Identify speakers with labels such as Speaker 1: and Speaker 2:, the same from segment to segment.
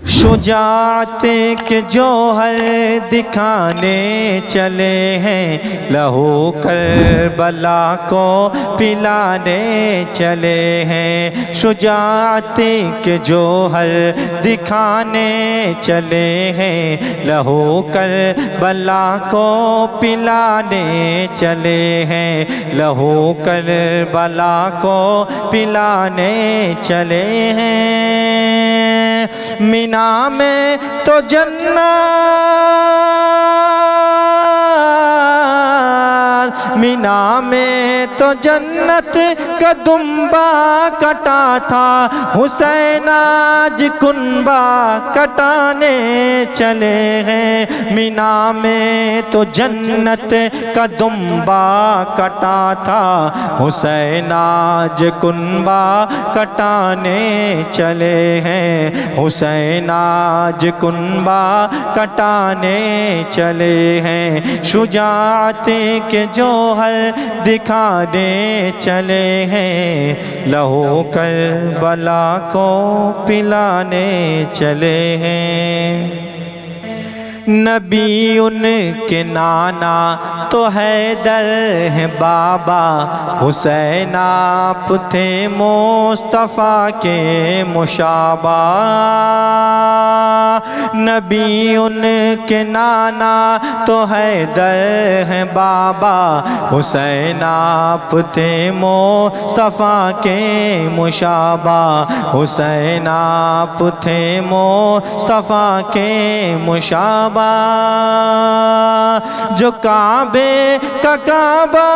Speaker 1: شجاعت کے جوہر دکھانے چلے ہیں، لہو کربلا کو پلانے چلے ہیں۔ شجاعت کے جوہر دکھانے چلے ہیں، لہو کربلا کو پلانے چلے ہیں، لہو کربلا کو پلانے چلے ہیں۔ مینا میں تو جنت، مینا میں تو جنت کا دمبا کٹا تھا، حسین آج کنبا کٹانے چلے ہیں۔ مینا میں تو جنت کا دمبا کٹا تھا، حسین آج کنبا کٹانے چلے ہیں، حسین آج کنبا کٹانے چلے ہیں۔ شجاعت کے جوہر دکھانے چلے ہیں، لہو کربلا کو پلانے چلے ہیں۔ نبی ان کے نانا تو حیدر ہیں بابا، حسین آپ تھے مصطفیٰ کے مشابہ۔ نبی ان کے نانا تو حیدر ہیں بابا، حسین آپ تھے مصطفیٰ کے مشابہ، حسین آپ تھے مصطفیٰ کے مشابہ۔ جو کعبے کا کعبہ،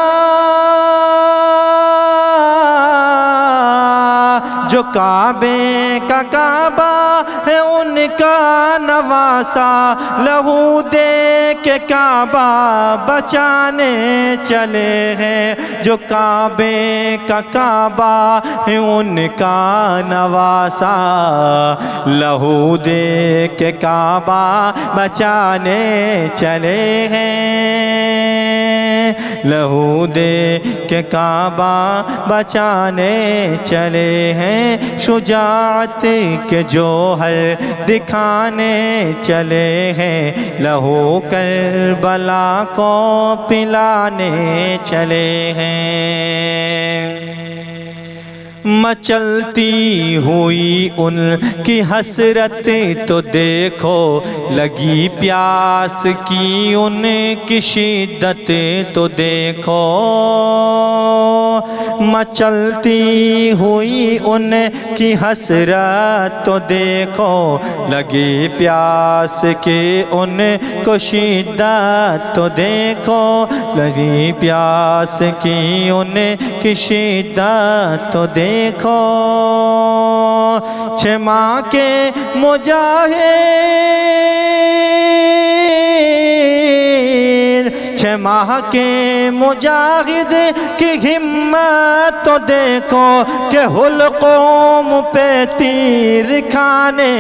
Speaker 1: جو کعبے کا کعبہ ہے ان کا نواسا، لہو دے کے کعبہ بچانے چلے ہیں۔ جو کعبے کا کعبہ ہے ان کا نواسا، لہو دے کے کعبہ بچانے چلے ہیں، لہو دے کے کعبہ بچانے چلے ہیں۔ شجاعت کے جوہر دکھانے چلے ہیں، لہو کربلا کو پلانے چلے ہیں۔ مچلتی ہوئی ان کی حسرت تو دیکھو، لگی پیاس کی ان کی شدت تو دیکھو۔ مچلتی ہوئی ان کی حسرت تو دیکھو، لگی پیاس کی ان کو شدت تو دیکھو، لگی پیاس کی ان کی شدت تو دیکھو۔ چھ ماہ کے مجاہد، چھ ماہ کے مجاہد کی ہمت تو دیکھو، کہ حلقوم پہ تیر کھانے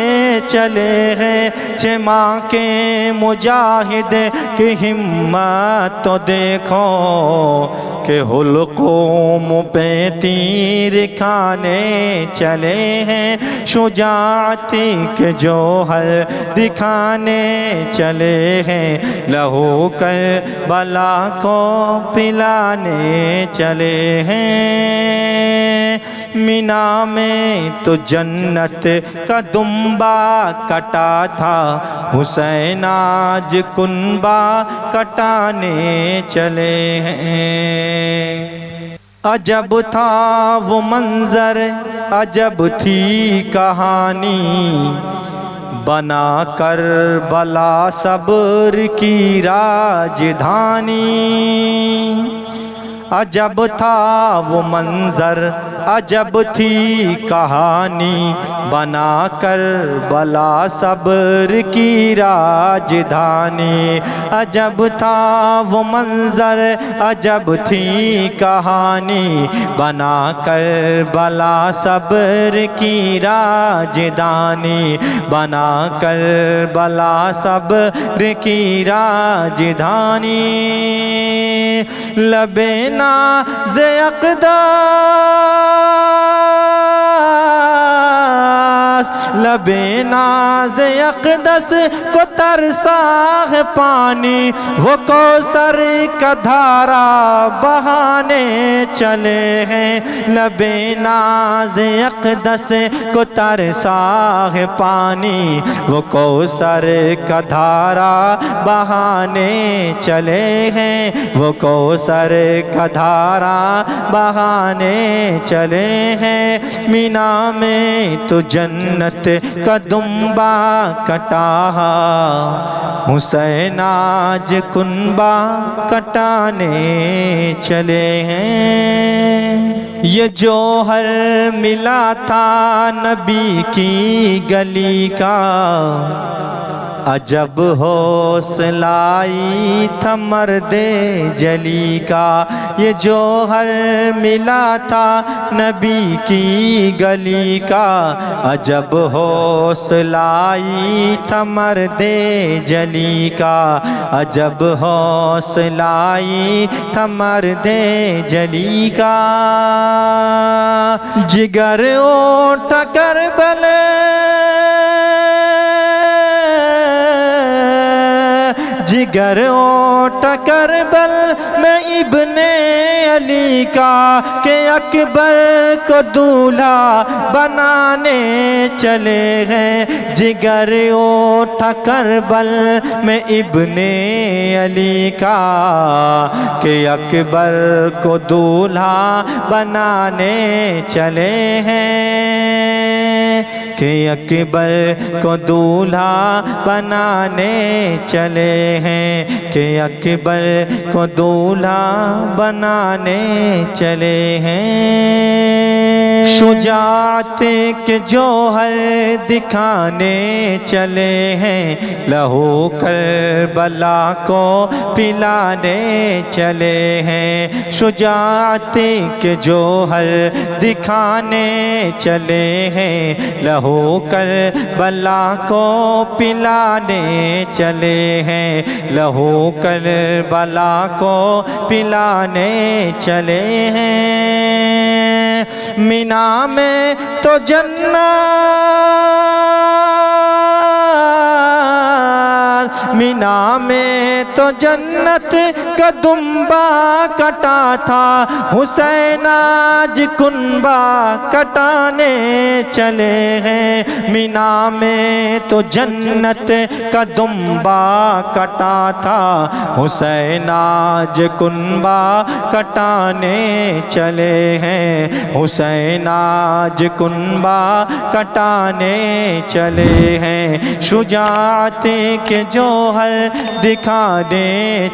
Speaker 1: چلے ہیں۔ چھ ماہ کے مجاہد کی ہمت تو دیکھو، کہ حلقوم پہ تیر کھانے چلے ہیں۔ شجاعت کے جوہر دکھانے چلے ہیں، لہو کربلا کو پلانے چلے ہیں۔ مینا میں تو جنت کا دمبا کٹا تھا، حسین آج کنبا کٹانے چلے ہیں۔ عجب تھا وہ منظر، عجب تھی کہانی، بنا کربلا صبر کی راجدھانی۔ عجب تھا وہ منظر، عجب تھی کہانی، بنا کربلا صبر کی راجدھانی۔ عجب تھا وہ منظر، عجب تھی کہانی، بنا کربلا صبر کی راجدھانی، بنا کربلا صبر کی راجدھانی۔ لبِ ناز اقدس لبے ناز اقدس کو ترسا ہے پانی، وہ کوثر کا دھارا بہانے چلے ہیں، لبے ناز اقدس کو ترسا ہے پانی، وہ کوثر کا دھارا بہانے چلے ہیں، وہ کوثر کا دھارا بہانے چلے ہیں۔ مینا میں تو جنت کا دمبا کٹا، حسین آج کنبا کٹانے چلے ہیں۔ یہ جوہر ملا تھا نبی کی گلی کا، عجب حوصلائی تھا مرد جلی کا، یہ جوہر ملا تھا نبی کی گلی کا، عجب حوصلائی تھا مرد جلی کا، عجب حوصلائی تھا مرد جلی کا۔ جگر اٹھا کربل جگر اٹھا کربل میں ابن علی کا، کہ اکبر کو دولہا بنانے چلے ہیں، جگر اٹھا کربل میں ابن علی کا، کہ اکبر کو دولہا بنانے چلے ہیں، کہ اکبر کو دولہا بنانے چلے ہیں، کہ اکبر کو دولہا بنانے چلے ہیں۔ شجاعت کے جوہر دکھانے چلے ہیں، لہو کربلا کو پلانے چلے ہیں، شجاعت کے جوہر دکھانے چلے ہیں، لہو کربلا کو پلانے چلے ہیں، لہو کربلا کو پلانے چلے ہیں۔ مینا میں تو جنت مینا میں تو جنت کا دمبا کٹا تھا، حسین آج کنبا کٹانے چلے ہیں، مینا میں تو جنت کا دمبا کٹا تھا، حسین آج کنبا کٹانے چلے ہیں، حسین آج کنبا کٹانے چلے ہیں۔ شجاعت کے جوہر دکھانے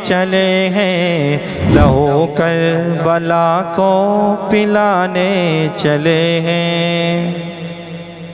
Speaker 1: چلے ہیں، لہو کربلا کو پلانے چلے ہیں۔